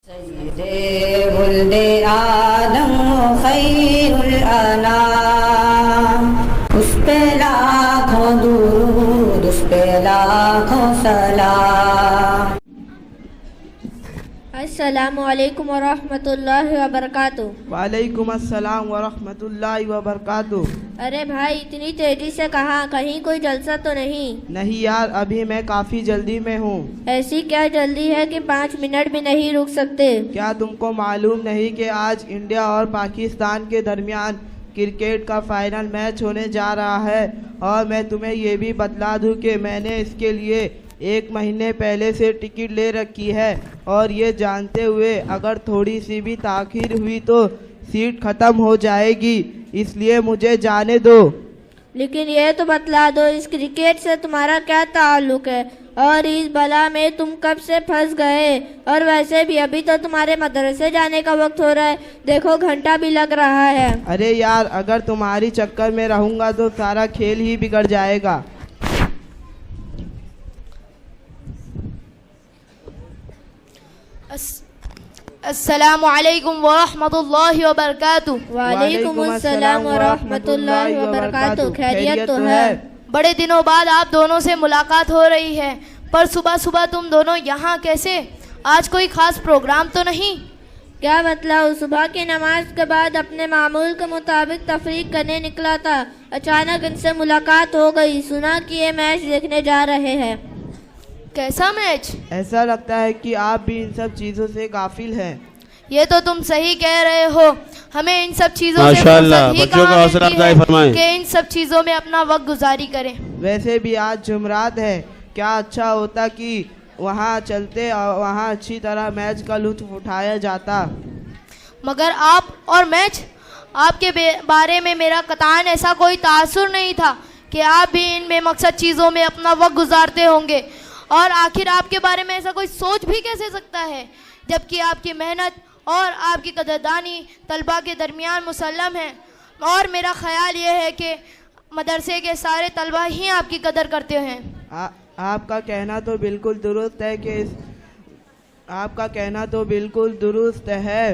सय्यदे वुल्दे आदम खैरुल अनाम, उस पे लाखों दुरूद, उस पे लाखों सलाम। अस्सलामु अलैकुम वरहमतुल्लाहि वबरकातुह। वालेकुम अस्सलाम वरहमतुल्लाहि वबरकातुह। अरे भाई, इतनी तेजी से कहाँ? कहीं कोई जलसा तो नहीं? नहीं यार, अभी मैं काफ़ी जल्दी में हूँ। ऐसी क्या जल्दी है कि 5 मिनट भी नहीं रुक सकते? क्या तुमको मालूम नहीं कि आज इंडिया और पाकिस्तान के दरमियान क्रिकेट का फाइनल मैच होने जा रहा है? और मैं तुम्हें ये भी बतला दूँ कि मैंने इसके लिए 1 महीने पहले से टिकट ले रखी है, और ये जानते हुए अगर थोड़ी सी भी ताख़ीर हुई तो सीट ख़त्म हो जाएगी, इसलिए मुझे जाने दो। लेकिन ये तो बतला दो, इस क्रिकेट से तुम्हारा क्या ताल्लुक है? और इस बला में तुम कब से फंस गए? और वैसे भी अभी तो तुम्हारे मदरसे जाने का वक्त हो रहा है, देखो घंटा भी लग रहा है। अरे यार, अगर तुम्हारी चक्कर में रहूँगा तो सारा खेल ही बिगड़ जाएगा। अस्सलामु अलैकुम वरहमतुल्लाहि वबरकातुह। वालेकुम अस्सलाम वरहमतुल्लाहि वबरकातुह। खैरियत तो है? बड़े दिनों बाद आप दोनों से मुलाकात हो रही है, पर सुबह सुबह तुम दोनों यहाँ कैसे? आज कोई खास प्रोग्राम तो नहीं? क्या बतलाऊं, सुबह की नमाज के बाद अपने मामूल के मुताबिक तफरीक करने निकला था, अचानक इनसे मुलाकात हो गई। सुना कि ये मैच देखने जा रहे हैं। कैसा मैच? ऐसा लगता है कि आप भी इन सब चीज़ों से गाफिल हैं। ये तो तुम सही कह रहे हो, हमें इन सब चीजों से माशाअल्लाह, फुर्सत ही बच्चों का कहाँ हौसला मिलती अफजाई है फरमाएं। कि इन सब चीजों में अपना वक्त गुजारी करें। वैसे भी आज जुमरात है, क्या अच्छा होता कि वहाँ चलते और वहाँ अच्छी तरह मैच का लुत्फ उठाया जाता। मगर आप और मैच, आपके बारे में मेरा कतान ऐसा कोई तासुर नहीं था कि आप भी इन बेमकसद चीज़ों में अपना वक्त गुजारते होंगे। और आखिर आपके बारे में ऐसा कोई सोच भी कैसे सकता है, जबकि आपकी मेहनत और आपकी कदरदानी तलबा के दरमियान मुसल्लम है। और मेरा ख्याल ये है कि मदरसे के सारे तलबा ही आपकी कदर करते हैं। आपका कहना तो बिल्कुल दुरुस्त है आपका कहना तो बिल्कुल दुरुस्त है,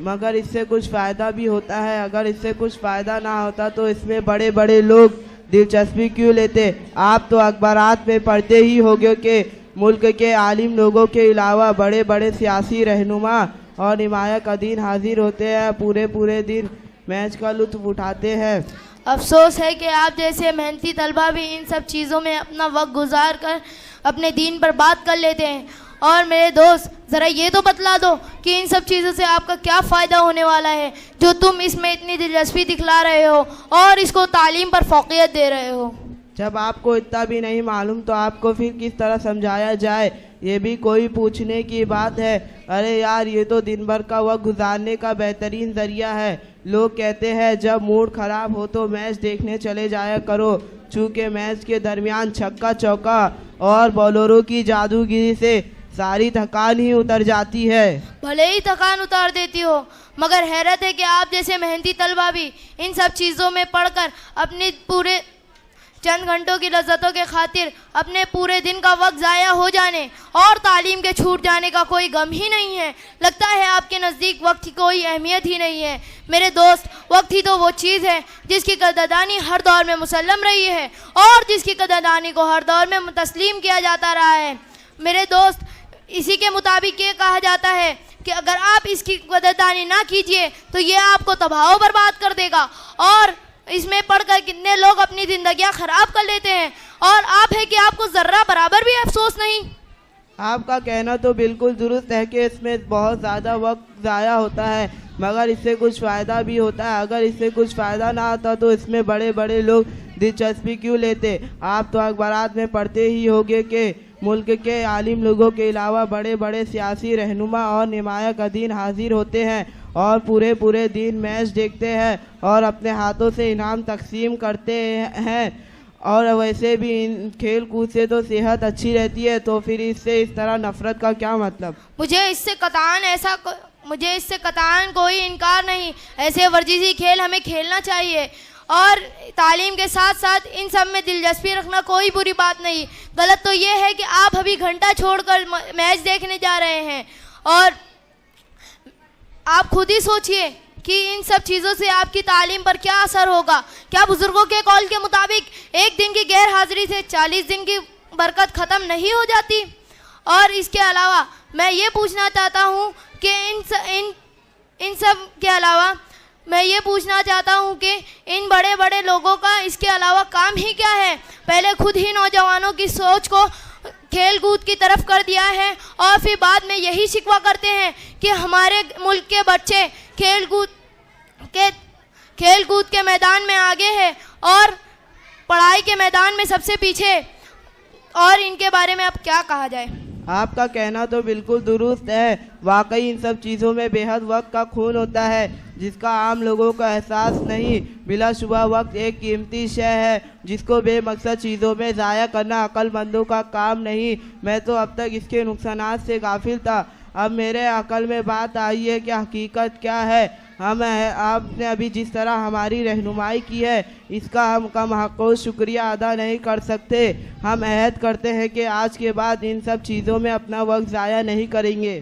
मगर इससे कुछ फ़ायदा भी होता है। अगर इससे कुछ फ़ायदा ना होता तो इसमें बड़े बड़े लोग दिलचस्पी क्यों लेते? आप तो अखबारात में पढ़ते ही होंगे कि मुल्क के आलिम लोगों के अलावा बड़े बड़े सियासी रहनुमा और नुमायाँ-ए-दीन हाजिर होते हैं, पूरे दिन मैच का लुत्फ़ उठाते हैं। अफसोस है कि आप जैसे मेहनती तलबा भी इन सब चीज़ों में अपना वक्त गुजार कर अपने दीन पर बात कर लेते हैं। और मेरे दोस्त, ज़रा ये तो बतला दो कि इन सब चीज़ों से आपका क्या फ़ायदा होने वाला है, जो तुम इसमें इतनी दिलचस्पी दिखला रहे हो और इसको तालीम पर फोकियत दे रहे हो। जब आपको इतना भी नहीं मालूम तो आपको फिर किस तरह समझाया जाए, ये भी कोई पूछने की बात है। अरे यार, ये तो दिन भर का वक्त गुजारने का बेहतरीन ज़रिया है। लोग कहते हैं जब मूड ख़राब हो तो मैच देखने चले जाया करो, चूँकि मैच के दरमियान छक्का चौका और बॉलरों की जादूगिरी से सारी थकान ही उतर जाती है। भले ही थकान उतार देती हो, मगर हैरत है कि आप जैसे मेहनती तलबा भी इन सब चीज़ों में पढ़कर अपने पूरे चंद घंटों की लज्जतों के खातिर अपने पूरे दिन का वक्त ज़ाया हो जाने और तालीम के छूट जाने का कोई गम ही नहीं है। लगता है आपके नज़दीक वक्त की कोई अहमियत ही नहीं है। मेरे दोस्त, वक्त ही तो वो चीज़ है जिसकी कदरदानी हर दौर में मुसल्लम रही है और जिसकी कदरदानी को हर दौर में तस्लीम किया जाता रहा है। मेरे दोस्त, इसी के मुताबिक ये कहा जाता है कि अगर आप इसकी कदरदानी ना कीजिए तो ये आपको तबाह व बर्बाद कर देगा। और इसमें पढ़कर कितने लोग अपनी ज़िंदगियां ख़राब कर लेते हैं, और आप है कि आपको ज़र्रा बराबर भी अफसोस नहीं। आपका कहना तो बिल्कुल दुरुस्त है कि इसमें बहुत ज़्यादा वक्त ज़ाया होता है, मगर इससे कुछ फ़ायदा भी होता है। अगर इससे कुछ फ़ायदा ना होता तो इसमें बड़े बड़े लोग दिलचस्पी क्यों लेते? आप तो अखबारात में पढ़ते ही होंगे कि मुल्क के आलिम लोगों के अलावा बड़े बड़े सियासी रहनुमा और नुमायाँ-ए-दीन हाजिर होते हैं और पूरे दिन मैच देखते हैं और अपने हाथों से इनाम तकसीम करते हैं। और वैसे भी इन खेल कूद से तो सेहत अच्छी रहती है, तो फिर इससे इस तरह नफरत का क्या मतलब? मुझे इससे कतान कोई इनकार नहीं। ऐसे वर्जिशी खेल हमें खेलना चाहिए और तालीम के साथ साथ इन सब में दिलचस्पी रखना कोई बुरी बात नहीं। गलत तो ये है कि आप अभी घंटा छोड़कर मैच देखने जा रहे हैं और आप खुद ही सोचिए कि इन सब चीज़ों से आपकी तालीम पर क्या असर होगा। क्या बुज़ुर्गों के कौल के मुताबिक एक दिन की गैर हाजिरी से 40 दिन की बरकत ख़त्म नहीं हो जाती? और इसके अलावा मैं ये पूछना चाहता हूँ कि इन सब के अलावा मैं ये पूछना चाहता हूँ कि इन बड़े बड़े लोगों का इसके अलावा काम ही क्या है? पहले खुद ही नौजवानों की सोच को खेल कूद की तरफ कर दिया है और फिर बाद में यही शिकवा करते हैं कि हमारे मुल्क के बच्चे खेल कूद के मैदान में आगे हैं और पढ़ाई के मैदान में सबसे पीछे। और इनके बारे में अब क्या कहा जाए? आपका कहना तो बिल्कुल दुरुस्त है। वाकई इन सब चीज़ों में बेहद वक्त का खून होता है जिसका आम लोगों को एहसास नहीं। बिलाशुबा वक्त एक कीमती शय है जिसको बेमकसद चीज़ों में ज़ाया करना अक्लमंदों का काम नहीं। मैं तो अब तक इसके नुकसानात से गाफिल था। अब मेरे अकल में बात आई है कि हकीकत क्या है। आपने अभी जिस तरह हमारी रहनुमाई की है इसका हम कम हक़ शुक्रिया अदा नहीं कर सकते। हम अहद करते हैं कि आज के बाद इन सब चीज़ों में अपना वक्त ज़ाया नहीं करेंगे।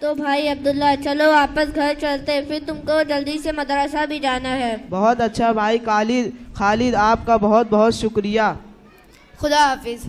तो भाई अब्दुल्ला चलो वापस घर चलते, फिर तुमको जल्दी से मदरसा भी जाना है। बहुत अच्छा भाई खालिद, आपका बहुत बहुत शुक्रिया। खुदा हाफिज़।